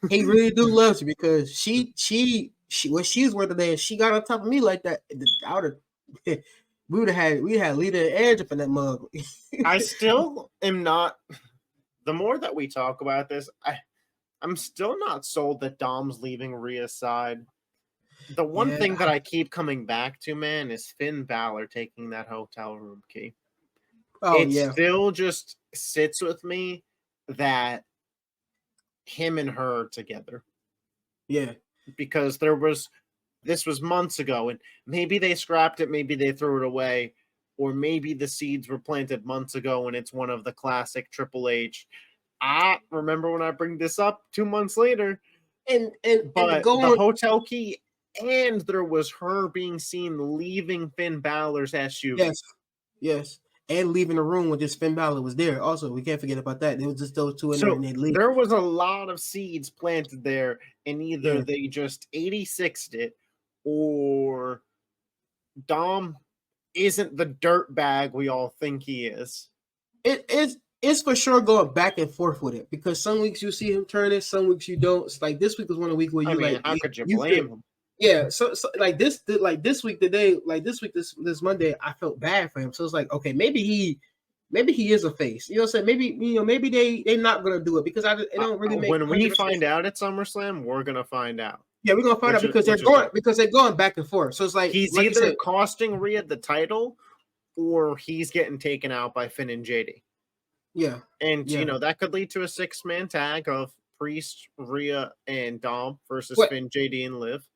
He really do loves you because she what she's worth today, and she got on top of me like that. I would have. We had Lita and Edge up in that mug. I still am not. The more that we talk about this, I'm still not sold that Dom's leaving Rhea's side. The one thing that I keep coming back to, man, is Finn Balor taking that hotel room key. It still just sits with me that him and her together. Yeah. Because this was months ago, and maybe they scrapped it, maybe they threw it away, or maybe the seeds were planted months ago and it's one of the classic Triple H. I remember when I bring this up 2 months later, but the hotel key, and there was her being seen leaving Finn Balor's SUV. Yes. And leaving the room when just Finn Balor was there. Also, we can't forget about that. It was just those two in there and they leave. There was a lot of seeds planted there, and either they just 86'd it, or Dom isn't the dirt bag we all think he is. It's for sure going back and forth with it, because some weeks you see him turn it, some weeks you don't. It's like this week was one of the weeks where you how could you blame him? Yeah, so like this week today, like this Monday, I felt bad for him. So it's like, okay, maybe he is a face. You know what I'm saying? Maybe they're not gonna do it because it don't really make. When we find out at SummerSlam, we're gonna find out. Yeah, we're gonna find out because they're going back and forth. So it's like he's either costing Rhea the title, or he's getting taken out by Finn and JD. Yeah, and that could lead to a 6-man tag of Priest, Rhea, and Dom versus Finn, JD, and Liv.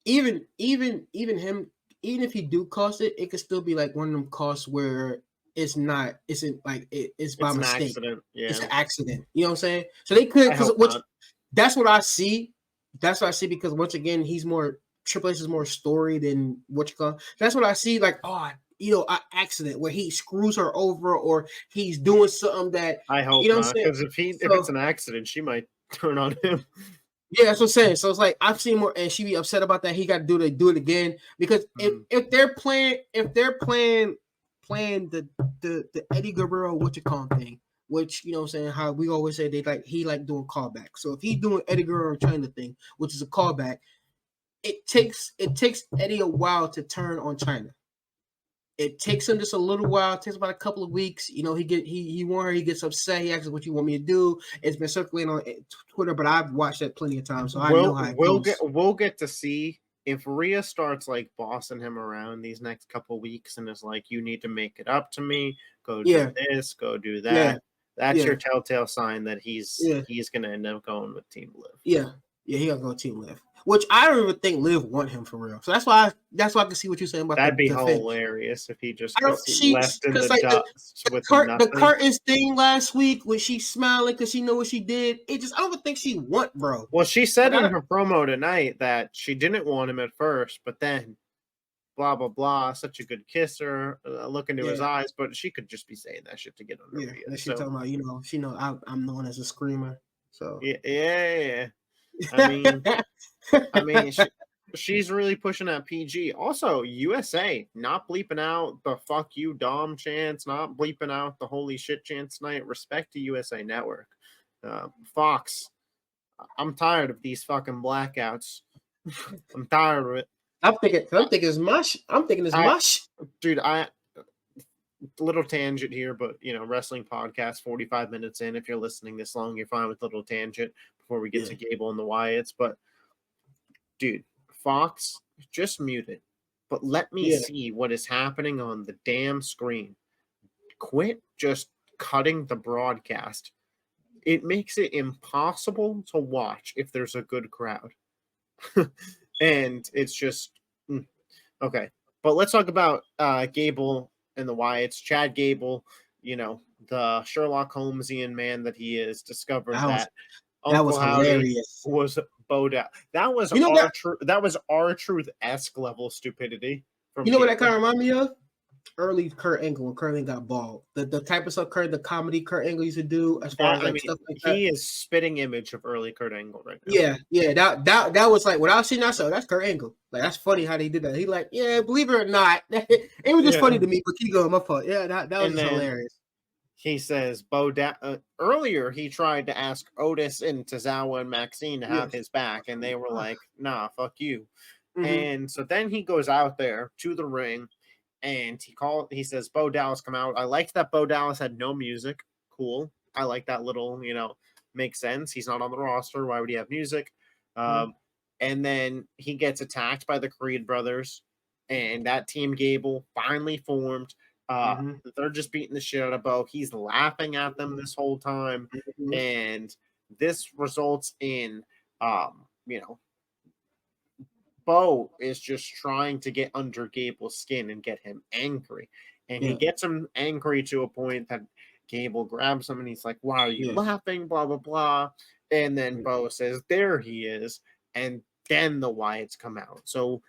Even him, even if he do cost it, it could still be like one of them costs where it's by mistake. Accident. Yeah. It's an accident. You know what I'm saying? So they could, that's what I see. That's what I see, because once again, Triple H is more story than what you call. That's what I see. Like, an accident where he screws her over, or he's doing something that I hope not. Because if it's an accident, she might turn on him. Yeah, that's what I'm saying. So it's like I've seen more, and she be upset about that. He got to do it again, because if they're playing the Eddie Guerrero thing, which you know what I'm saying, how we always say he like doing callbacks. So if he's doing Eddie Guerrero China thing, which is a callback, it takes Eddie a while to turn on China. It takes him just a little while. It takes about a couple of weeks. You know, he won her. He gets upset. He asks, "What you want me to do?" It's been circulating on Twitter, but I've watched that plenty of times, so I know how it goes. We'll get to see if Rhea starts like bossing him around these next couple of weeks, and is like, "You need to make it up to me. Go do this. Go do that." Yeah. That's your telltale sign that he's going to end up going with Team Liv. Yeah, he gonna go Team Liv. Which I don't even think Liv want him for real. So that's why I can see what you're saying about that'd be hilarious if he just left in the dust with nothing. The curtains thing last week when she smiling because she know what she did. I don't think she want, bro. Well, she said in her promo tonight that she didn't want him at first, but then blah blah blah. Such a good kisser. Look into his eyes, but she could just be saying that shit to get under me. Yeah, she's talking about she know I'm known as a screamer. So yeah. I mean, she's really pushing that PG. Also, USA not bleeping out the "fuck you, Dom" chants, not bleeping out the "holy shit" chants tonight. Respect to USA Network, Fox. I'm tired of these fucking blackouts. I'm tired of it. I'm thinking it's mush. Dude. Little tangent here, but wrestling podcast 45 minutes in. If you're listening this long, you're fine with little tangent before we get to Gable and the Wyatts. But dude, Fox, just mute it. But let me see what is happening on the damn screen. Quit just cutting the broadcast. It makes it impossible to watch if there's a good crowd. And it's just okay. But let's talk about Gable and the Wyatts. Chad Gable, the Sherlock Holmesian man that he is, discovered that was hilarious. Was bowed out. That was R-Truth-esque level stupidity. From You know what that Gable. kind of remind me of? Early Kurt Angle when Kurt Angle got bald. The type of stuff the comedy Kurt Angle used to do as far as like stuff like that. He is spitting image of early Kurt Angle right now. Yeah. That was like when I was seeing that, so that's Kurt Angle. Like that's funny how they did that. He like, yeah, believe it or not, it was just funny to me. But keep going, my fault. Yeah, that was just hilarious. He says earlier he tried to ask Otis and Tozawa and Maxine to have his back, and they were like, "Nah, fuck you." Mm-hmm. And so then he goes out there to the ring. And he says, Bo Dallas come out. I liked that Bo Dallas had no music. Cool. I like that little, makes sense. He's not on the roster. Why would he have music? And then he gets attacked by the Creed brothers. And that Team Gable finally formed. They're just beating the shit out of Bo. He's laughing at them this whole time. And this results in, Bo is just trying to get under Gable's skin and get him angry. And he gets him angry to a point that Gable grabs him and he's like, "Why are you laughing? Blah, blah, blah." And then Bo says, "There he is." And then the Wyatts come out. So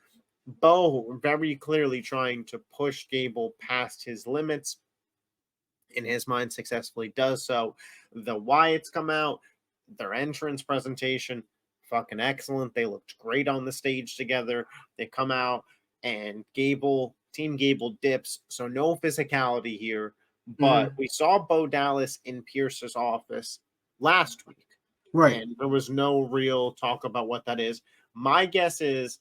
Bo very clearly trying to push Gable past his limits. In his mind, successfully does so. The Wyatts come out. Their entrance presentation, fucking excellent. They looked great on the stage together. They come out and Team Gable dips. So no physicality here. But we saw Bo Dallas in Pierce's office last week. Right. And there was no real talk about what that is. My guess is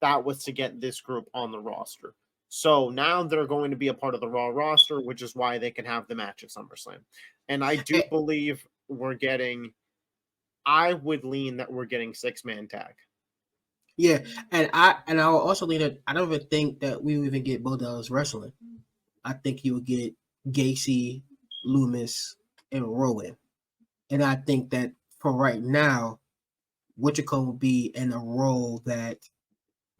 that was to get this group on the roster. So now they're going to be a part of the Raw roster, which is why they can have the match at SummerSlam. And I do believe I would lean that we're getting 6-man tag. Yeah, and I'll also lean that I don't even think that we would even get Bo Dallas wrestling. I think you would get Gacy, Loomis, and Rowan. And I think that for right now, Wichita will be in a role that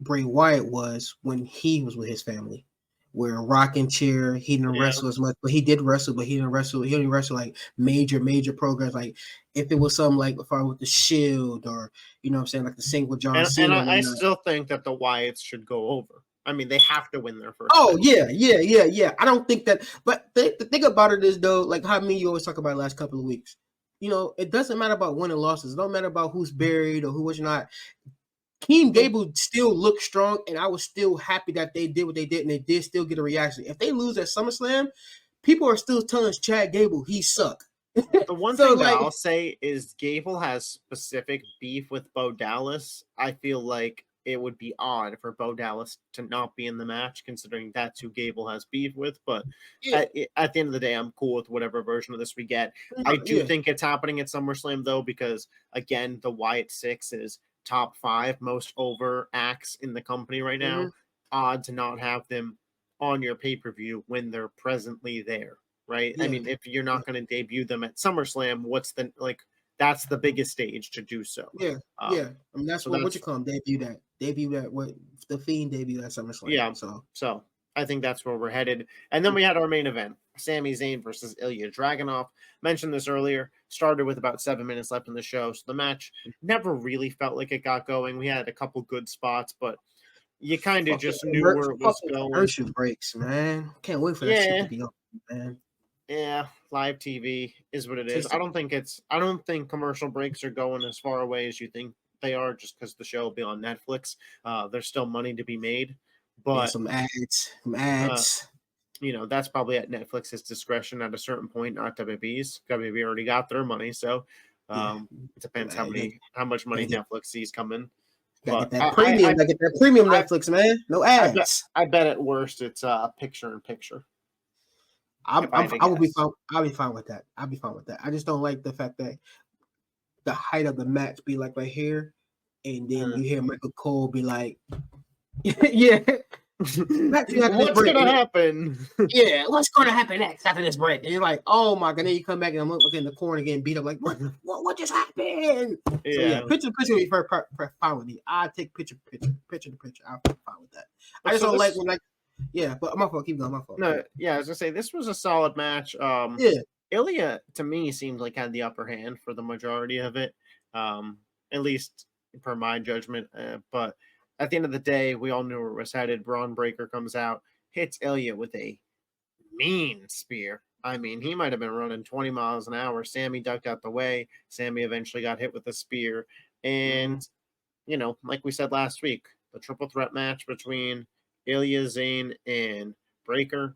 Bray Wyatt was when he was with his family, where rocking chair, he didn't wrestle as much, but he did wrestle, but he didn't wrestle. He only wrestled like major programs. Like if it was something like far with the Shield or what I'm saying, like the single John Cena. And I still think that the Wyatts should go over. I mean, they have to win their first. Oh yeah. I don't think that, but the thing about it is though, like how you always talk about the last couple of weeks. It doesn't matter about winning losses. It don't matter about who's buried or who was not. Team Gable still looked strong, and I was still happy that they did what they did, and they did still get a reaction. If they lose at SummerSlam, people are still telling Chad Gable he suck. The one thing that I'll say is Gable has specific beef with Bo Dallas. I feel like it would be odd for Bo Dallas to not be in the match, considering that's who Gable has beef with. But at the end of the day, I'm cool with whatever version of this we get. I do think it's happening at SummerSlam, though, because, again, the Wyatt Six is top 5 most over acts in the company right now. Odd to not have them on your pay-per-view when they're presently there, right? I mean, if you're not going to debut them at SummerSlam, that's the biggest stage to do so. I mean, that's what you call them, debut that what the Fiend debut at SummerSlam. Yeah, so I think that's where we're headed. And then we had our main event, Sami Zayn versus Ilya Dragunov. Mentioned this earlier, started with about 7 minutes left in the show, so the match never really felt like it got going. We had a couple good spots, but you kind of just knew where it was going. Commercial breaks, man. Can't wait for that shit to be over, man. Yeah, live TV is what it is. I don't think commercial breaks are going as far away as you think they are, just because the show will be on Netflix. There's still money to be made, but some ads. That's probably at Netflix's discretion at a certain point, not WWE's. WWE already got their money, so it depends how much money Netflix sees coming. Get that premium Netflix, man. No ads. I bet at worst it's picture in picture. I will be fine. I'll be fine with that. I just don't like the fact that the height of the match be like right here, and then you hear Michael Cole be like, "Yeah, what's gonna happen? What's gonna happen next after this break?" And you're like, "Oh my god!" And then you come back and I'm looking in the corner getting beat up. Like, what just happened? Yeah, so picture would be fine with me. I take picture to picture. I'm fine with that. I just don't like when but my fault. Keep going. My fault. No, I was gonna say this was a solid match. Ilya to me seemed like had the upper hand for the majority of it, at least per my judgment. But at the end of the day, we all knew where it was headed. Braun Breaker comes out, hits Ilya with a mean spear. I mean, he might have been running 20 miles an hour. Sammy ducked out the way. Sammy eventually got hit with a spear. And, you know, like we said last week, the triple threat match between Ilya, Zayn, and Breaker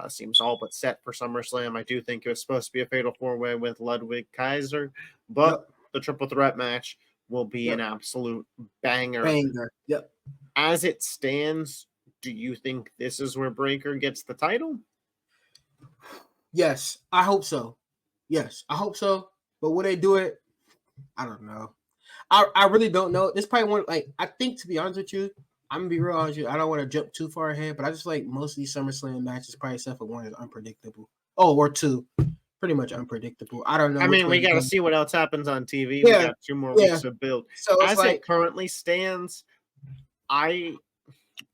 seems all but set for SummerSlam. I do think it was supposed to be a fatal four-way with Ludwig Kaiser, but the triple threat match will be an absolute banger. Yep. As it stands, do you think this is where Breaker gets the title? Yes, I hope so. Yes, I hope so. But will they do it? I don't know. I really don't know. This probably one, like, I think, to be honest with you, I'm gonna be real honest with you. I don't want to jump too far ahead, but I just like most of these SummerSlam matches, probably except for one, is unpredictable. Oh, or two, pretty much unpredictable. I don't know. I mean, we got to see what else happens on TV. Yeah, We got 2 more weeks to build. So as it currently stands, I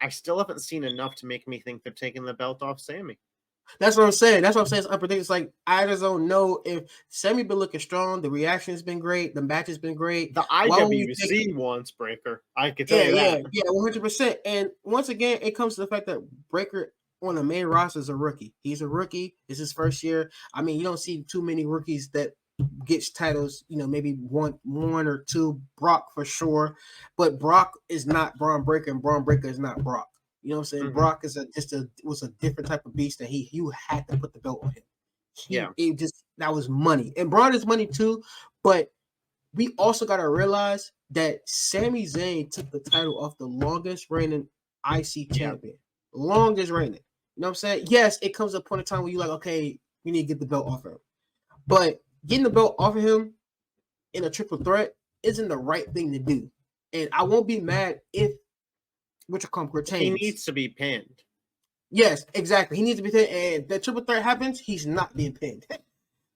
still haven't seen enough to make me think they're taking the belt off Sammy. That's what I'm saying. That's what I'm saying. It's unpredictable. It's like, I just don't know if Sammy been looking strong. The reaction has been great. The match has been great. The IWC wants Breaker. I can tell you that. Yeah, 100%. And once again, it comes to the fact that Breaker on the main roster is a rookie. He's a rookie. It's his first year. I mean, you don't see too many rookies that gets titles, you know, maybe one or two. Brock for sure. But Brock is not Braun Breaker, and Braun Breaker is not Brock. You know what I'm saying? Brock is was a different type of beast that you had to put the belt on him. That was money. And Braun is money too, but we also got to realize that Sami Zayn took the title off the longest reigning IC champion. Longest reigning. You know what I'm saying? Yes, it comes to a point in time where you're like, okay, we need to get the belt off of him. But getting the belt off of him in a triple threat isn't the right thing to do. And I won't be mad if retains. He needs to be pinned. Yes, exactly. He needs to be pinned. And that triple threat happens, he's not being pinned.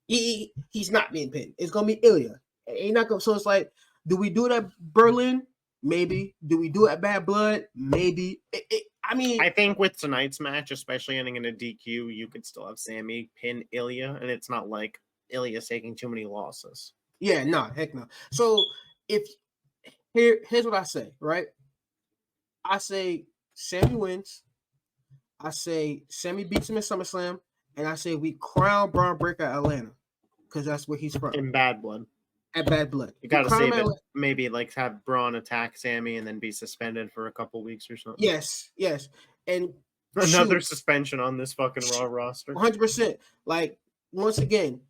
He's not being pinned. It's going to be Ilya. Ain't not gonna, so it's like, do we do it at Berlin? Maybe. Do we do it at Bad Blood? Maybe. I mean, I think with tonight's match, especially ending in a DQ, you could still have Sammy pin Ilya, and it's not like Ilya's taking too many losses. Yeah, no, heck no. So here's what I say, right? I say Sammy wins. I say Sammy beats him at SummerSlam, and I say we crown Braun Breaker at Atlanta because that's where he's from. In Bad Blood. At Bad Blood. You got to save it. Maybe like have Braun attack Sammy and then be suspended for a couple weeks or something. Yes. And another suspension on this fucking Raw roster. 100%. Like, once again,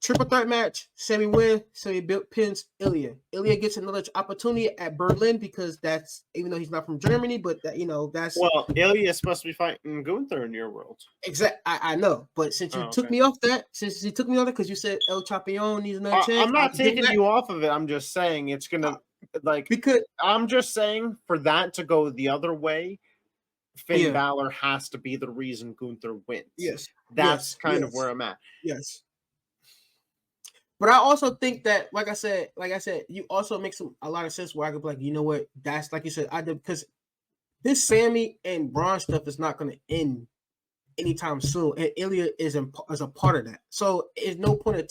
triple threat match. Sammy wins. Sammy pins Ilya. Ilya gets another opportunity at Berlin because that's, even though he's not from Germany, but that, you know, that's. Well, Ilya is supposed to be fighting Gunther in your world. Exactly. I know, but since you took me off that, because you said El Champion needs another chance. I'm not taking you off of it. I'm just saying it's gonna I'm just saying for that to go the other way, Finn Balor has to be the reason Gunther wins. Yes, that's kind of where I'm at. Yes. But I also think that, like I said, you also make a lot of sense where I could be like, you know what? That's like you said, because this Sammy and Braun stuff is not going to end anytime soon, and Ilya is a part of that. So there's no point of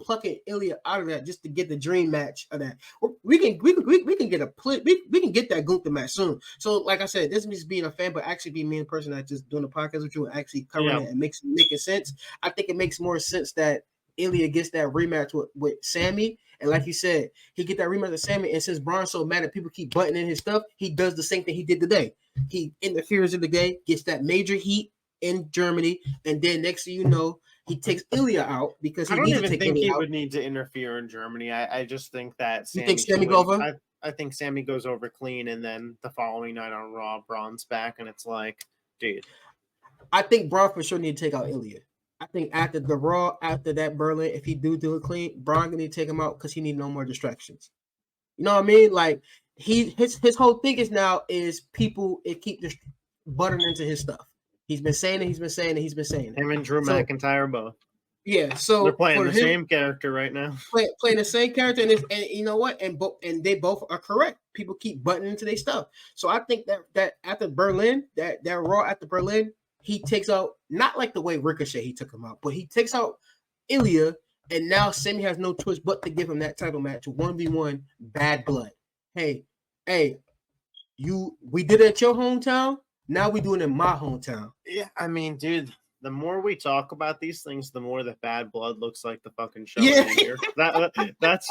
plucking Ilya out of that just to get the dream match of that. We can get that Gunther match soon. So like I said, this is being a fan, but actually being me in person that just doing the podcast with you and actually covering it and making sense. I think it makes more sense that Ilya gets that rematch with Sammy, and like you said, he get that rematch with Sammy. And since Braun's so mad that people keep butting in his stuff, he does the same thing he did today. He interferes in the game, gets that major heat in Germany, and then next thing you know, he takes Ilya out because he needs to take Ilya out. I don't even think he would need to interfere in Germany. I just think that Sammy. You think Sammy goes over? I think Sammy goes over clean, and then the following night on Raw, Braun's back, and it's like, dude. I think Braun for sure need to take out Ilya. I think after the Raw, after that Berlin, if he do it clean, Braun gonna need to take him out because he need no more distractions. You know what I mean? Like his whole thing is people keep just buttering into his stuff. He's been saying it. Him and Drew McIntyre both. Yeah, so they're playing the same character right now. Playing the same character, and you know what? And they both are correct. People keep butting into their stuff. So I think that after Berlin, that Raw after Berlin, he takes out, not like the way Ricochet he took him out, but he takes out Ilya, and now Sammy has no choice but to give him that title match, 1v1 Bad Blood. Hey, we did it at your hometown. Now we doing it in my hometown. Yeah, I mean, dude, the more we talk about these things, the more the Bad Blood looks like the fucking show Yeah. of the year. That's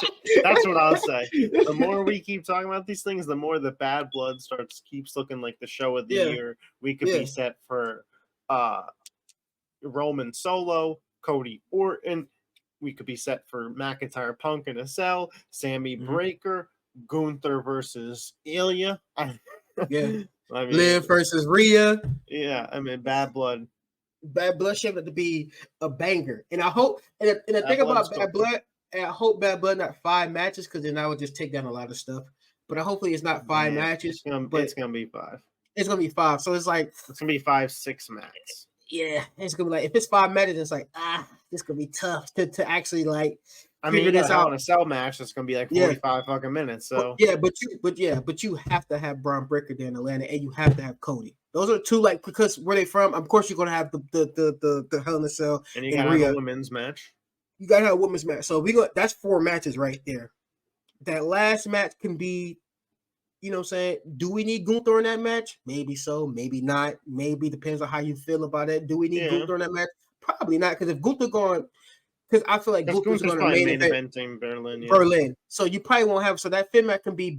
what I'll say. The more we keep talking about these things, the more the Bad Blood keeps looking like the show of the year. We could be set for Roman Solo, Cody Orton. We could be set for McIntyre, Punk in a cell, Sammy Breaker, Gunther versus Ilya. Yeah. I mean, Liv versus Rhea. Yeah, I mean, Bad Blood. Bad Blood shaped up to be a banger, and I hope. And the thing about Bad Blood, and I hope Bad Blood not 5 matches, because then I would just take down a lot of stuff. But hopefully it's not 5 matches. It's gonna be 5. It's gonna be 5. So it's like it's gonna be 5-6 max. Yeah, it's gonna be like if it's 5 matches, it's like this gonna be tough to actually like. I mean, you got on a cell match that's gonna be like 45 fucking minutes. So but you have to have Braun Breaker there in Atlanta, and you have to have Cody. Those are 2, like, because where they from. Of course, you're gonna have the Hell in a Cell, and you gotta have a women's match. You gotta have a women's match. So that's 4 matches right there. That last match can be, you know what I'm saying? Do we need Gunther in that match? Maybe so, maybe not. Maybe depends on how you feel about it. Do we need Gunther in that match? Probably not, because if Gunther going. Because I feel like Gunther's going to main eventing Berlin. Berlin. So you probably won't have. So that Finn match can be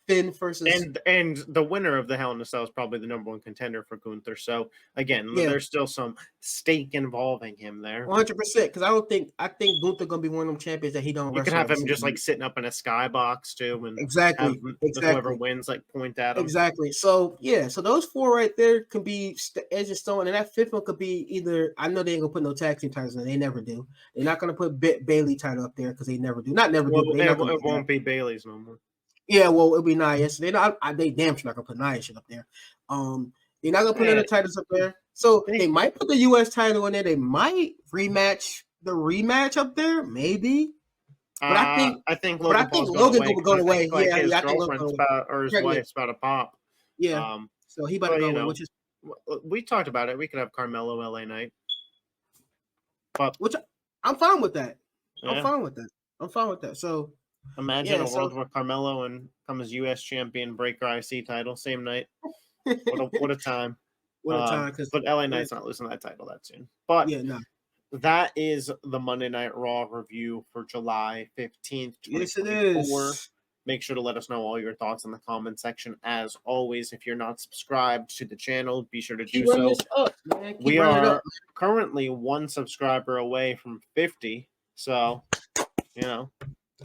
Finn versus. And the winner of the Hell in a Cell is probably the number 1 contender for Gunther. So again, there's still some stake involving him there. 100%. Because I think Gunther going to be one of them champions that he don't. You could have him just like sitting up in a skybox too, and exactly. Whoever wins like point at him. Exactly. So so those 4 right there can be edge of stone, and that 5th one could be either. I know they ain't gonna put no tag team titles in. They never do. They're not gonna put Bailey title up there because they never do. Not never do. It won't be Bailey's no more. Yeah, well, it'll be Nia's. They damn sure not gonna put Nia shit up there. They're not gonna put other titles up there. So they might put the U.S. title in there. They might rematch up there, maybe. But I think Logan will go away. I think his girlfriend's his wife's about to pop. Yeah. So he better go away. Which is we talked about it. We could have Carmelo LA Knight. But which I'm fine with that. Yeah. I'm fine with that. So. Imagine a world where Carmelo becomes U.S. champion, Breaker IC title, same night. What a time. What a time. But LA Knight's not losing that title that soon. But that is the Monday Night Raw review for July 15th, 2024. Yes, it is. Make sure to let us know all your thoughts in the comment section. As always, if you're not subscribed to the channel, be sure to do so. We are currently 1 subscriber away from 50. So,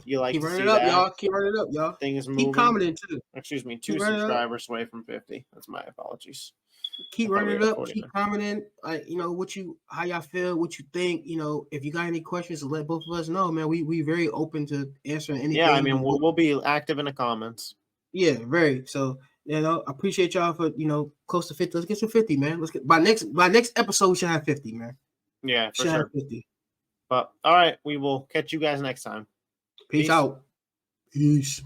you like keep to running see it up, that. y'all. Keep running it up, y'all. Things moving. Keep commenting too. Excuse me, 2 subscribers away from 50. That's my apologies. Keep running it up. Keep commenting. How y'all feel, what you think. If you got any questions, let both of us know, man. We very open to answering anything. Yeah, I mean, we'll be active in the comments. Yeah, very. So, I appreciate y'all for close to 50. Let's get to 50, man. Let's get by next episode. We should have 50, man. Yeah, for sure. 50. But all right, we will catch you guys next time. Peace out. Peace.